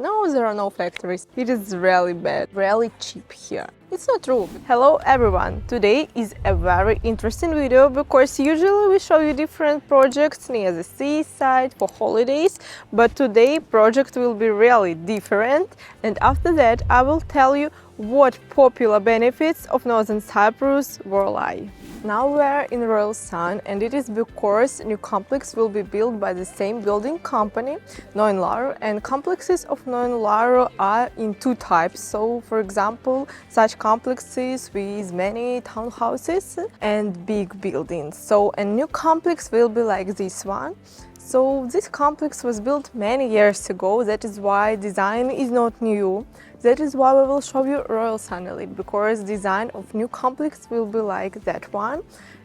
No, there are no factories. It is really bad, really cheap here. It's not true. Hello everyone! Today is a very interesting video because usually we show you different projects near the seaside for holidays, but today project will be really different, and after that I will tell you what popular benefits of Northern Cyprus will lie. Now we are in Royal Sun, and it is because new complex will be built by the same building company, Northern, and complexes of Northern are in two types. So, for example, such complexes with many townhouses and big buildings. So, a new complex will be like this one. So, this complex was built many years ago. That is why design is not new. That is why we will show you Royal Sun Elite, because design of new complex will be like that one.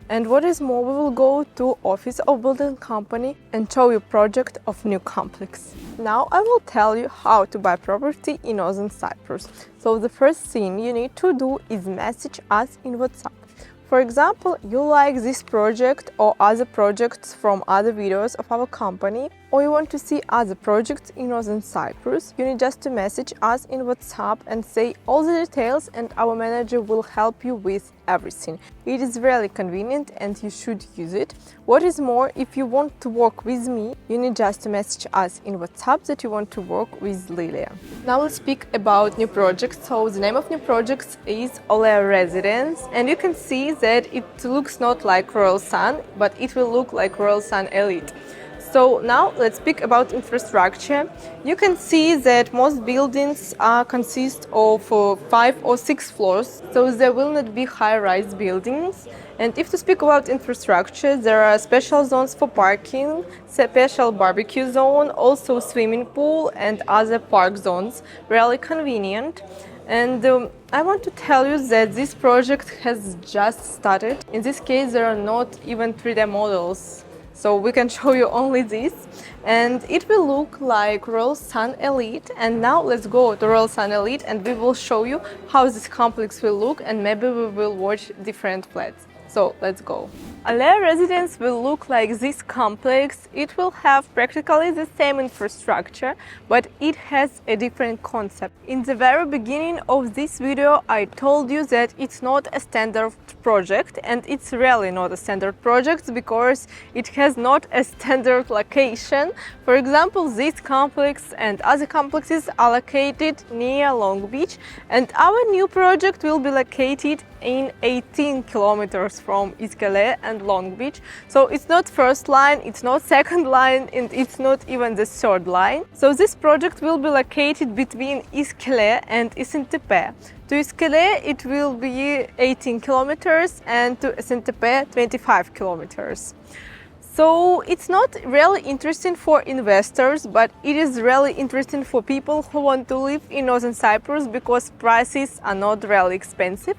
And what is more, we will go to office of building company and show you project of new complex. Now I will tell you how to buy property in Northern Cyprus. So the first thing you need to do is message us in WhatsApp. For example, you like this project or other projects from other videos of our company, or you want to see other projects in Northern Cyprus, you need just to message us in WhatsApp and say all the details, and our manager will help you with everything. It is really convenient and you should use it. What is more, if you want to work with me, you need just to message us in WhatsApp that you want to work with Olea. Now let's speak about new projects. So the name of new projects is Olea Residence, and you can see that it looks not like Royal Sun, but it will look like Royal Sun Elite. So now let's speak about infrastructure. You can see that most buildings consist of 5 or 6 floors, so there will not be high-rise buildings. And if to speak about infrastructure, there are special zones for parking, special barbecue zone, also swimming pool and other park zones, really convenient. And I want to tell you that this project has just started. In this case, there are not even 3D models. So we can show you only this, and it will look like Royal Sun Elite. And now let's go to Royal Sun Elite and we will show you how this complex will look, and maybe we will watch different flats. So let's go. Olea Residence will look like this complex. It will have practically the same infrastructure, but it has a different concept. In the very beginning of this video, I told you that it's not a standard project, and it's really not a standard project because it has not a standard location. For example, this complex and other complexes are located near Long Beach, and our new project will be located in 18 kilometers from GECHITCALE and Long Beach. So it's not first line, it's not second line, and it's not even the third line. So this project will be located between GECHITCALE and Saint-Tropez. To Saint-Tropez it will be 18 kilometers and to Saint-Tropez 25 kilometers. So it's not really interesting for investors, but it is really interesting for people who want to live in Northern Cyprus because prices are not really expensive.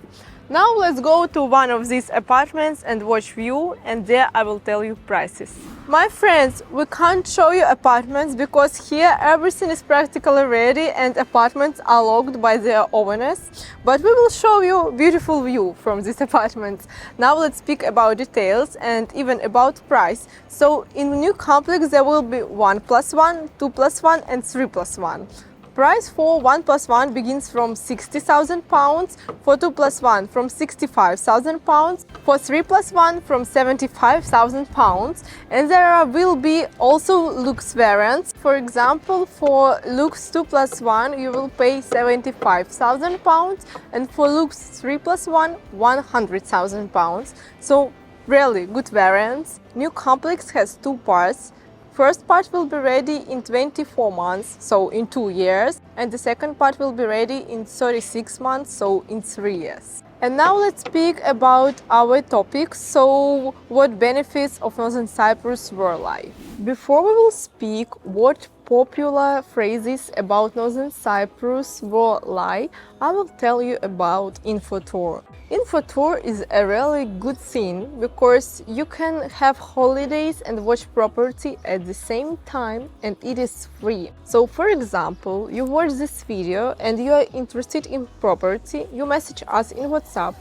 Now let's go to one of these apartments and watch view, and there I will tell you prices. My friends, we can't show you apartments because here everything is practically ready and apartments are locked by their owners, but we will show you beautiful view from these apartments. Now let's speak about details and even about price. So in new complex there will be 1+1, 2+1 and 3+1. Price for 1+1 begins from £60,000, for 2+1 from £65,000, for 3+1 from £75,000, and there will be also Lux variants. For example, for Lux 2+1 you will pay £75,000, and for Lux 3+1 £100,000. So really good variants. New complex has 2 parts. First part will be ready in 24 months, so in 2 years, and the second part will be ready in 36 months, so in 3 years. And now let's speak about our topic, so what benefits of Northern Cyprus were like. Before we will speak what popular phrases about Northern Cyprus were like, I will tell you about info tour. Info tour is a really good thing because you can have holidays and watch property at the same time, and it is free. So for example, you watch this video and you are interested in property, you message us in WhatsApp.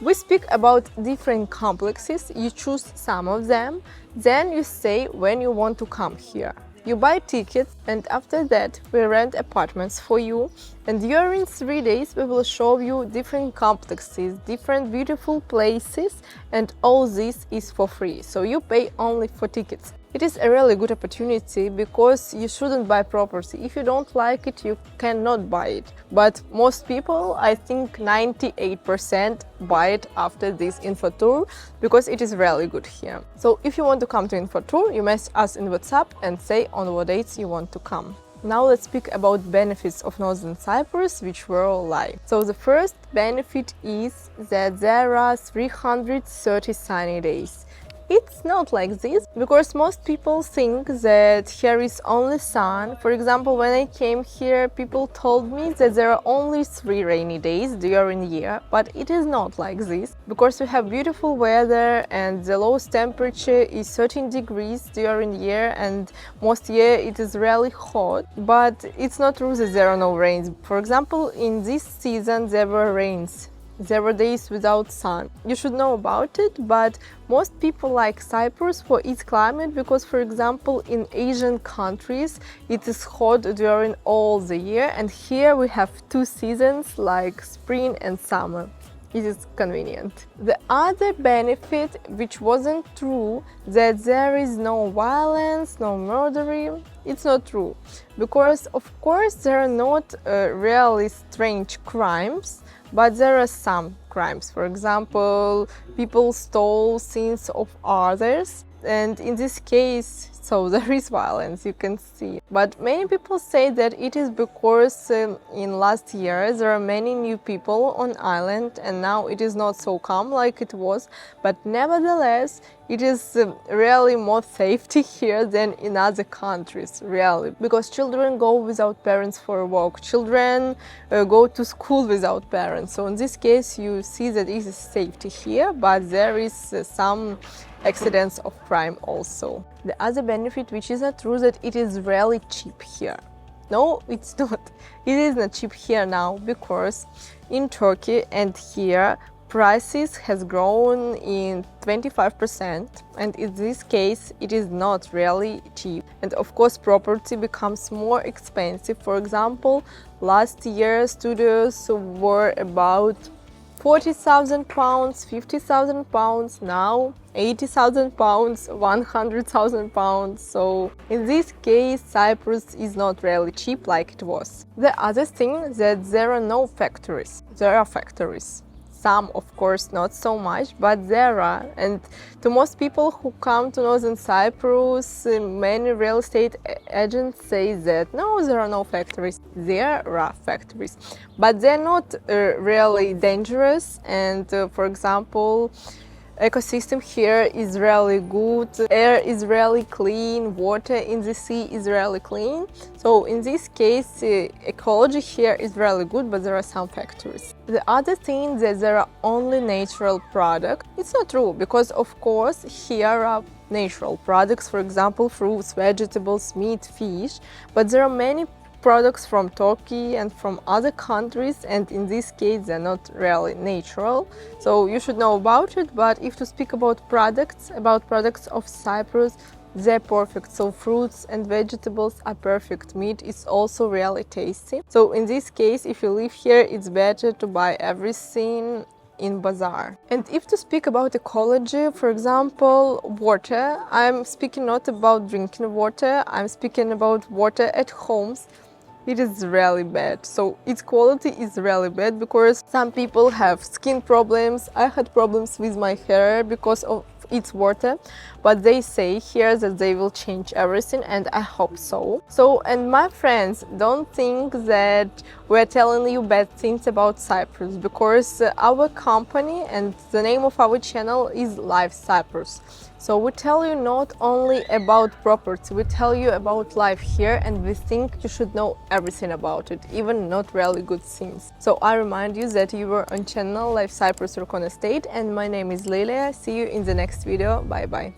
We speak about different complexes, you choose some of them, then you say when you want to come here. You buy tickets, and after that we rent apartments for you, and during 3 days we will show you different complexes, different beautiful places, and all this is for free, so you pay only for tickets. It is a really good opportunity because you shouldn't buy property. If you don't like it, you cannot buy it. But most people, I think 98%, buy it after this info tour because it is really good here. So if you want to come to info tour, you message us in WhatsApp and say on what dates you want to come. Now let's speak about benefits of Northern Cyprus, which were live. So the first benefit is that there are 330 sunny days. It's not like this, because most people think that here is only sun. For example, when I came here, people told me that there are only 3 rainy days during the year, but it is not like this, because we have beautiful weather and the lowest temperature is 13 degrees during the year, and most year it is really hot. But it's not true that there are no rains. For example, in this season there were rains. There were days without sun. You should know about it, but most people like Cyprus for its climate because, for example, in Asian countries it is hot during all the year, and here we have 2 seasons like spring and summer. It is convenient. The other benefit, which wasn't true, that there is no violence, no murdering, it's not true. Because of course there are not really strange crimes, but there are some crimes. For example, people stole things of others, and in this case, so there is violence, you can see. But many people say that it is because in last year there are many new people on island, and now it is not so calm like it was. But nevertheless, it is really more safety here than in other countries, really. Because children go without parents for a walk, children go to school without parents. So in this case, you see that it is safety here, but there is some accidents of crime also. The other benefit, which is not true, that it is really cheap here. No, it's not. It is not cheap here now because in Turkey and here prices has grown in 25%, and in this case it is not really cheap. And of course property becomes more expensive. For example, last year studios were about 40,000 pounds, 50,000 pounds, now 80,000 pounds, 100,000 pounds. So in this case, Cyprus is not really cheap like it was. The other thing that there are no factories. There are factories. Some, of course, not so much, but there are. And to most people who come to Northern Cyprus, many real estate agents say that no, there are no factories. There are factories, but they're not really dangerous. And for example, ecosystem here is really good, air is really clean, water in the sea is really clean. So in this case, ecology here is really good, but there are some factories. The other thing that there are only natural products, it's not true, because of course here are natural products, for example, fruits, vegetables, meat, fish, but there are many products from Turkey and from other countries, and in this case they're not really natural, so you should know about it. But if to speak about products of Cyprus, they're perfect. So fruits and vegetables are perfect. Meat is also really tasty. So in this case, if you live here, it's better to buy everything in bazaar. And if to speak about ecology, for example, water, I'm speaking not about drinking water, I'm speaking about water at homes. It is really bad. So its quality is really bad because some people have skin problems. I had problems with my hair because of its water, but they say here that they will change everything, and I hope so. And my friends, don't think that we're telling you bad things about Cyprus, because our company and the name of our channel is Live Cyprus. So we tell you not only about property, we tell you about life here, and we think you should know everything about it, even not really good things. So I remind you that you were on channel Live Cyprus Recon Estate, and my name is Olea. See you in the next video. Bye bye.